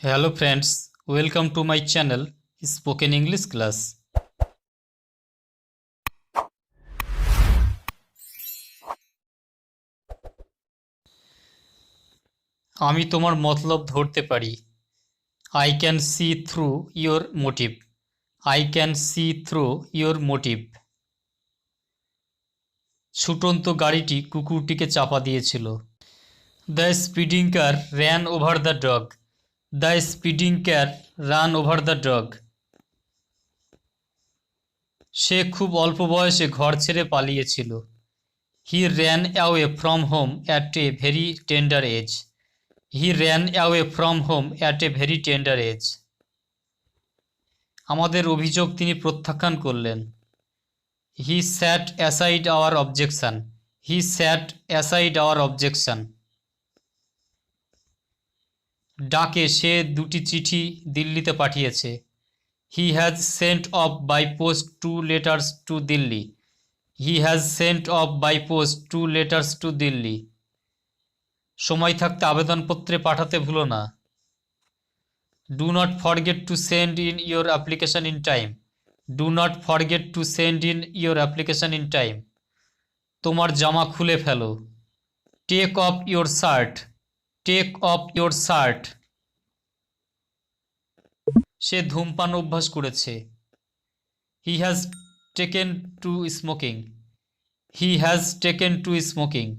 Hello friends, welcome to my channel Spoken English Class. আমি তোমার মতলব ধরতে পারি। I can see through your motive. I can see through your motive. ছুটন্ত গাড়িটি কুকুরটিকে চাপা দিয়েছিল। The speeding car ran over the dog. The speeding car ran over the dog. সে খুব অল্প বয়সে ঘর ছেড়ে পালিয়েছিল। He ran away from home at a very tender age. He ran away from home at a very tender age. আমাদের অভিযোগ তিনি প্রত্যাখ্যান করলেন। He set aside our objection. He set aside our objection. ডাকে সে দুটি চিঠি দিল্লিতে পাঠিয়েছে। He has sent off by post 2 letters to Delhi. He has sent off by post 2 letters to Delhi. সময় থাকতে আবেদনপত্রে পাঠাতে ভুলো না। Do not forget to send in your application in time. Do not forget to send in your application in time. তোমার জামা খুলে ফেলো। Take off your shirt. Take off your shirt. সে ধূমপান অভ্যাস করেছে। He has taken to smoking. He has taken to smoking.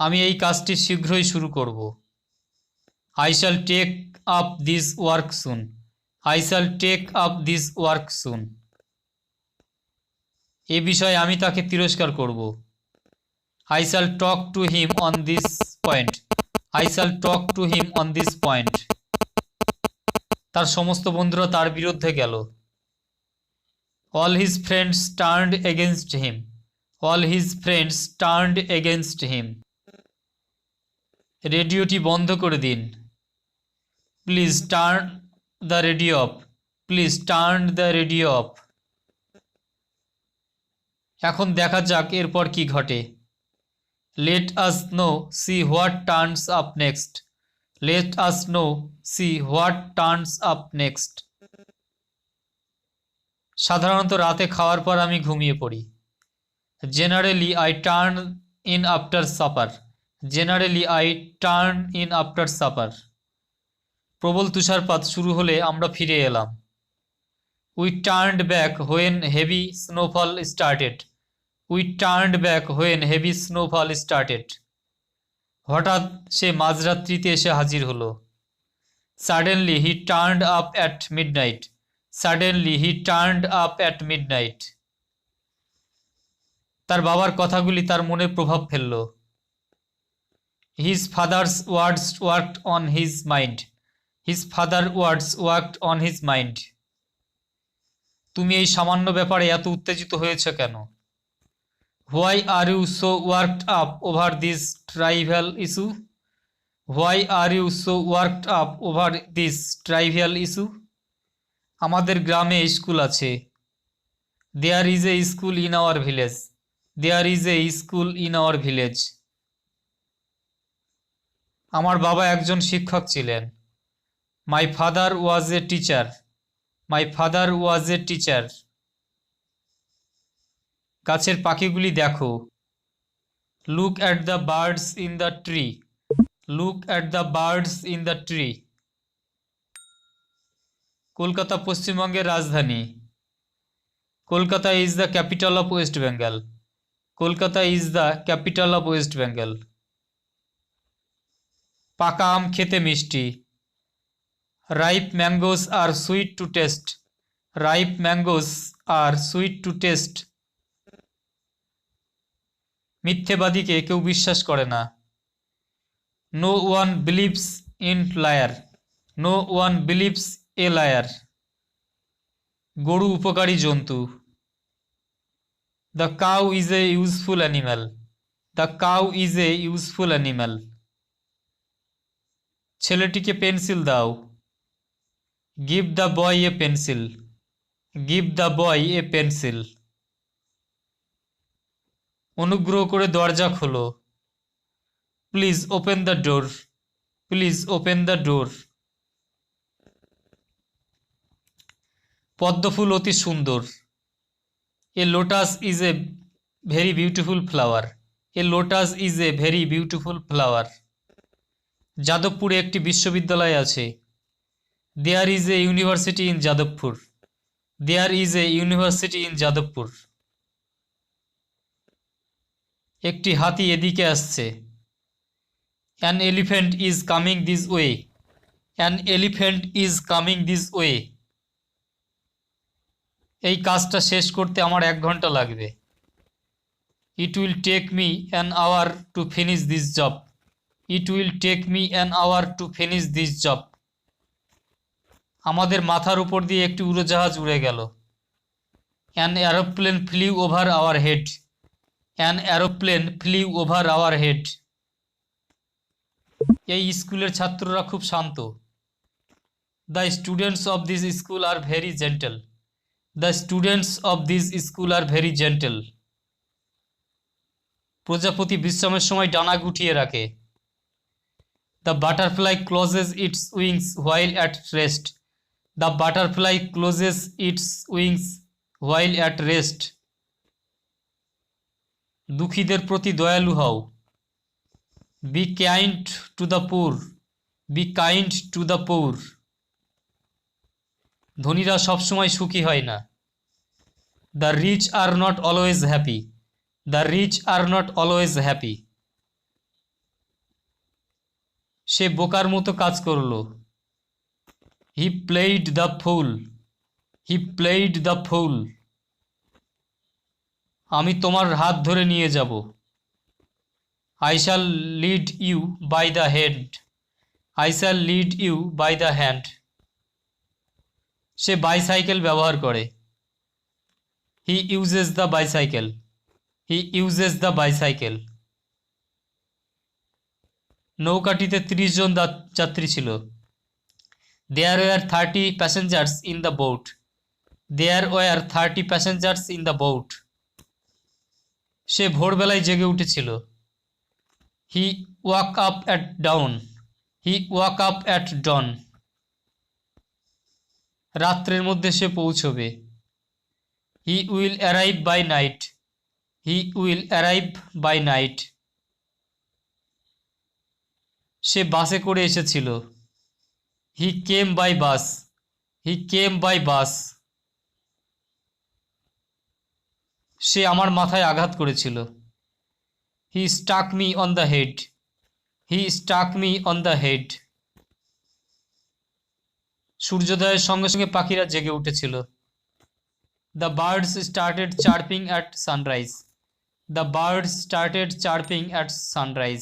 আমি এই কাজটি শীঘ্রই শুরু করব। I shall take up this work soon. I shall take up this work soon. এ বিষয়ে আমি তাকে তিরস্কার করব। I shall talk to him on this point. I shall talk to him on this point. তার সমস্ত বন্ধুরা তার বিরুদ্ধে গেল। All his friends turned against him. All his friends turned against him. রেডিওটি বন্ধ করে দিন। Please turn the radio off. Please turn the radio off. এখন দেখা যাক এরপর কি ঘটে। Let us know, see what turns up next. Let us know, see what turns up next. সাধারণত রাতে খাওয়ার পর আমি ঘুমিয়ে পড়ি। Generally I turn in after supper. Generally I turn in after supper. প্রবল তুষারপাত শুরু হলে আমরা ফিরে এলাম। We turned back when heavy snowfall started. We turned back when heavy snowfall started. হঠাৎ সে মাঝরাত্রিতে এসে হাজির হলো। Suddenly he turned up at midnight. Suddenly he turned up at midnight. তার বাবার কথাগুলি তার মনে প্রভাব ফেলল। His father's words worked on his mind. His father's words worked on his mind. তুমি এই সামান্য ব্যাপারে এত উত্তেজিত হয়েছ কেন? Why are you so worked up over this trivial issue? Why are you so worked up over this trivial issue? আমাদের গ্রামে স্কুল আছে। There is a school in our village. There is a school in our village. আমার বাবা একজন শিক্ষক ছিলেন। My father was a teacher. My father was a teacher. গাছের পাখিগুলি দেখো। Look at the birds in the tree. Look at the birds in the tree. Kolkata পশ্চিমবঙ্গের রাজধানী। Kolkata is the capital of West Bengal. Kolkata is the capital of West Bengal. পাকা আম খেতে মিষ্টি। Ripe mangoes are sweet to taste. Ripe mangoes are sweet to taste. মিথ্যেবাদীকে কেউ বিশ্বাস করে না। No one believes in liar. No one believes a liar. গরু উপকারী জন্তু। The cow is a useful animal. The cow is a useful animal. ছেলেটিকে pencil দাও। Give the boy a pencil. Give the boy a pencil. অনুগ্রহ করে দরজা খোলো। Please open the door. Please open the door. পদ্ম ফুল অতি সুন্দর। A lotus is a very beautiful flower. A lotus is a very beautiful flower. যাদবপুরে একটি বিশ্ববিদ্যালয় আছে। There is a university in Jadavpur. There is a university in Jadavpur. একটি হাতি এদিকে আসছে। An elephant is coming this way. An elephant is coming this way. এই কাজটা শেষ করতে আমার 1 ঘন্টা লাগবে। It will take me an hour to finish this job. It will take me an hour to finish this job. আমাদের মাথার উপর দিয়ে একটি উড়োজাহাজ উড়ে গেল। An aeroplane flew over our head. An aeroplane flew over our head. এই স্কুলের ছাত্ররা খুব শান্ত। The students of this school are very gentle. The students of this school are very gentle. প্রজাপতি বিশ্রামের সময় ডানা গুটিয়ে রাখে। The butterfly closes its wings while at rest. The butterfly closes its wings while at rest. দুঃখীদের প্রতি দয়ালু হও। Be kind to the poor. Be kind to the poor. ধনীরা সবসময় সুখী হয় না। The rich are not always happy. The rich are not always happy. সে বোকার মতো কাজ করল। He played the fool. He played the fool. আমি তোমার হাত ধরে নিয়ে যাব। I shall lead you by the hand. I shall lead you by the hand. সে বাইসাইকেল ব্যবহার করে। He uses the bicycle. He uses the bicycle. নৌকাটিতে 30 জন যাত্রী ছিল। There were 30 passengers in the boat. There were 30 passengers in the boat. সে ভোরবেলায় জেগে উঠেছিল। He woke up at down. He woke up at dawn. রাত্রের মধ্যে সে পৌঁছবে। He will arrive by night. He will arrive by night. সে বাসে করে এসেছিল। হি কেম by bus. He came by bus. সে আমার মাথায় আঘাত করেছিল। He struck me on the head. He struck me on the head. সূর্যোদয়ের সঙ্গে সঙ্গে পাখিরা জেগে উঠেছিল। The birds started chirping at sunrise. The birds started chirping at sunrise.